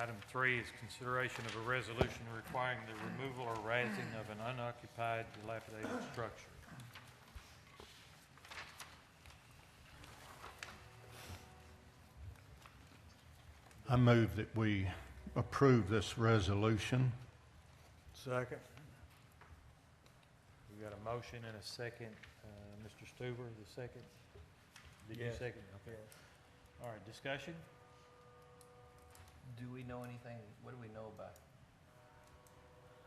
Item 3 is consideration of a resolution requiring the removal or razing of an unoccupied dilapidated structure. I move that we approve this resolution. Second. We got a motion and a second. Mr. Stuber, the second? Did you Yes. second? Okay. All right, discussion? Do we know anything, what do we know about?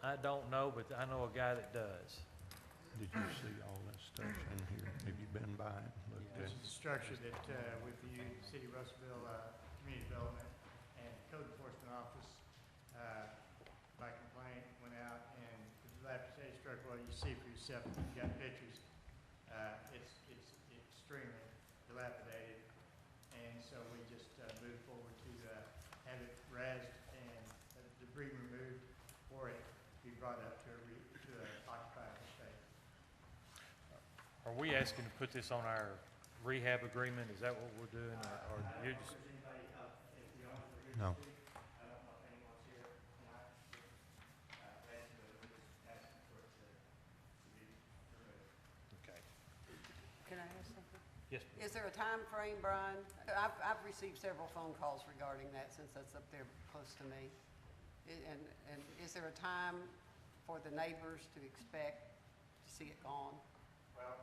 I don't know, but I know a guy that does. Did you see all that stuff in here? Have you been by it? Looked at This it? is a structure that we viewed, City of Russellville Community Development and Code Enforcement Office by complaint went out, and the dilapidated structure, well, you see for yourself, if you've got pictures, it's extremely dilapidated, and so we just moved forward to have it razed and debris removed for it to be brought up to an occupied state. Are we asking to put this on our rehab agreement? Is that what we're doing? Or you just, No. I don't know if anyone's here tonight, basically, we're just asking for it to be removed. okay. Can I ask something? Yes, please. Is there a time frame, Brian? I've received several phone calls regarding that since that's up there close to me. And is there a time for the neighbors to expect to see it gone? Well,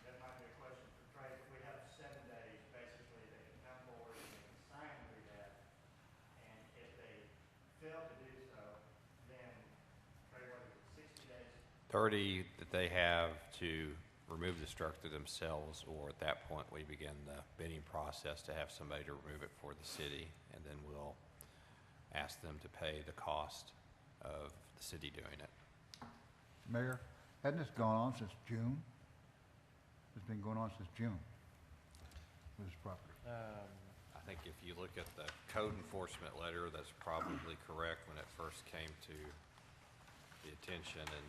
that might be a question for Trey, but we have 7 days, basically, they can come forward and they can sign the rehab, and if they fail to do so, then, Trey, what is it, 60 days? 30 that they have to remove the structure themselves, or at that point we begin the bidding process to have somebody to remove it for the city, and then we'll ask them to pay the cost of the city doing it. Mayor, hasn't this gone on since June? It's been going on since June with this property. I think if you look at the code enforcement letter, that's probably correct when it first came to the attention, and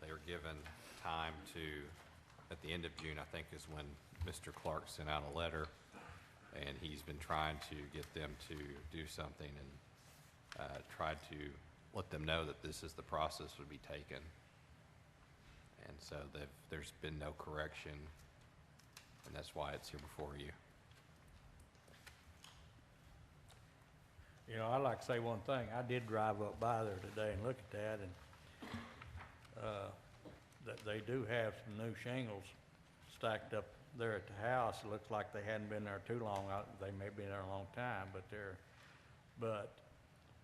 they were given time to, at the end of June, I think is when Mr. Clark sent out a letter, and he's been trying to get them to do something and tried to let them know that this is the process would be taken. And so there's been no correction, and that's why it's here before you. You know, I'd like to say one thing. I did drive up by there today and look at that, and that they do have some new shingles stacked up there at the house. It looks like they hadn't been there too long. They may be there a long time, but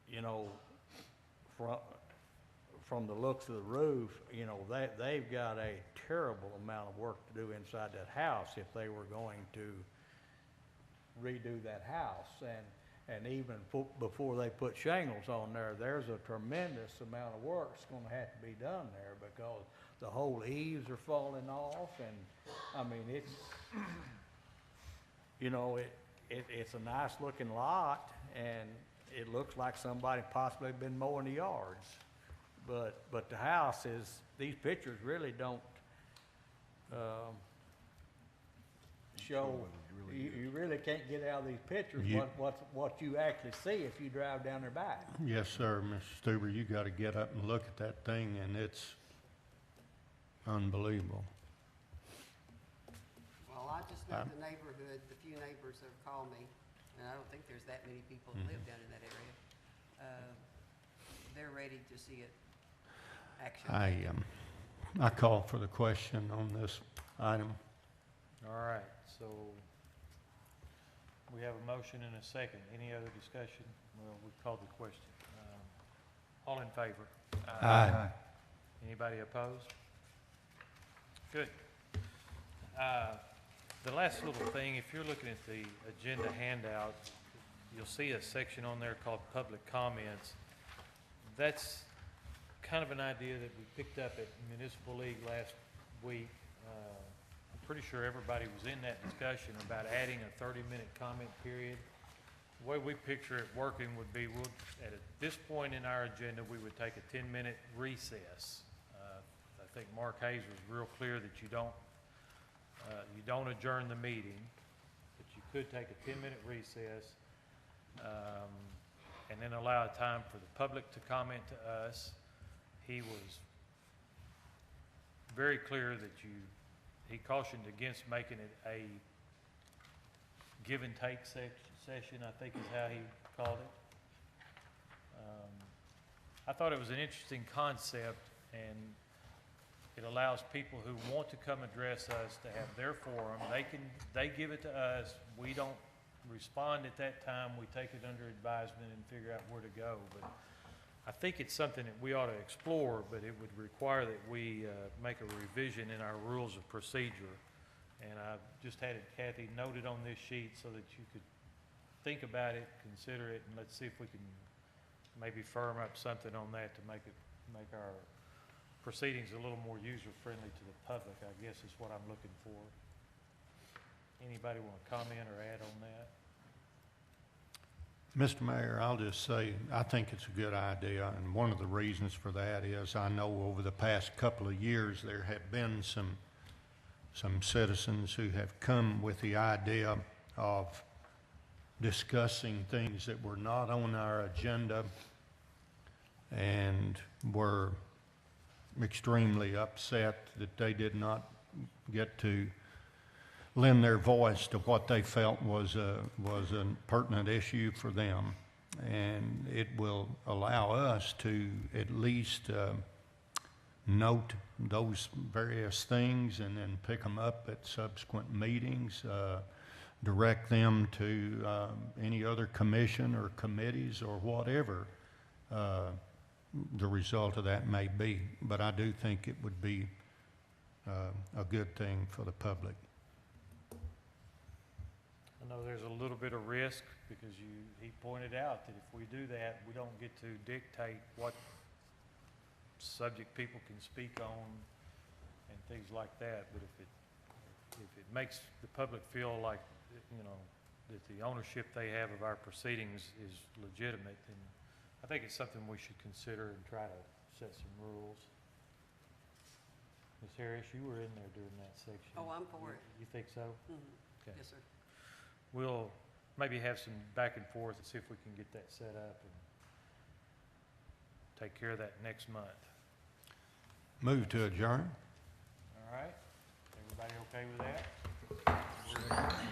you know, from the looks of the roof, you know, they've got a terrible amount of work to do inside that house if they were going to redo that house. And even before they put shingles on there, there's a tremendous amount of work that's going to have to be done there, because the whole eaves are falling off, and I mean, it's, you know, it's a nice looking lot, and it looks like somebody possibly been mowing the yards. But the house is, these pictures really don't show, you really can't get out of these pictures what you actually see if you drive down there by it. Yes, sir, Mr. Stuber, you got to get up and look at that thing, and it's unbelievable. Well, I just know the neighborhood, the few neighbors that have called me, and I don't think there's that many people that live down in that area. They're ready to see it action. I call for the question on this item. All right, so we have a motion and a second. Any other discussion? Well, we called the question. All in favor? Aye. Anybody opposed? Good. The last little thing, if you're looking at the agenda handout, you'll see a section on there called public comments. That's kind of an idea that we picked up at Municipal League last week. I'm pretty sure everybody was in that discussion about adding a 30-minute comment period. The way we picture it working would be, at this point in our agenda, we would take a 10-minute recess. I think Mark Hayes was real clear that you don't adjourn the meeting, but you could take a 10-minute recess, and then allow time for the public to comment to us. He was very clear that he cautioned against making it a give and take session, I think is how he called it. I thought it was an interesting concept, and it allows people who want to come address us to have their forum. They give it to us. We don't respond at that time. We take it under advisement and figure out where to go. But I think it's something that we ought to explore, but it would require that we make a revision in our rules of procedure. And I just had it, Kathy, noted on this sheet so that you could think about it, consider it, and let's see if we can maybe firm up something on that to make our proceedings a little more user-friendly to the public, I guess is what I'm looking for. Anybody want to comment or add on that? Mr. Mayor, I'll just say, I think it's a good idea, and one of the reasons for that is I know over the past couple of years there have been some citizens who have come with the idea of discussing things that were not on our agenda and were extremely upset that they did not get to lend their voice to what they felt was a pertinent issue for them. And it will allow us to at least note those various things and then pick them up at subsequent meetings, direct them to any other commission or committees or whatever the result of that may be. But I do think it would be a good thing for the public. I know there's a little bit of risk because he pointed out that if we do that, we don't get to dictate what subject people can speak on and things like that. But if it makes the public feel like, that the ownership they have of our proceedings is legitimate, then I think it's something we should consider and try to set some rules. Ms. Harris, you were in there during that section. Oh, I'm for it. You think so? Mhm. Okay. Yes, sir. We'll maybe have some back and forth and see if we can get that set up and take care of that next month. Move to adjourn. All right? Everybody okay with that? We're adjourned.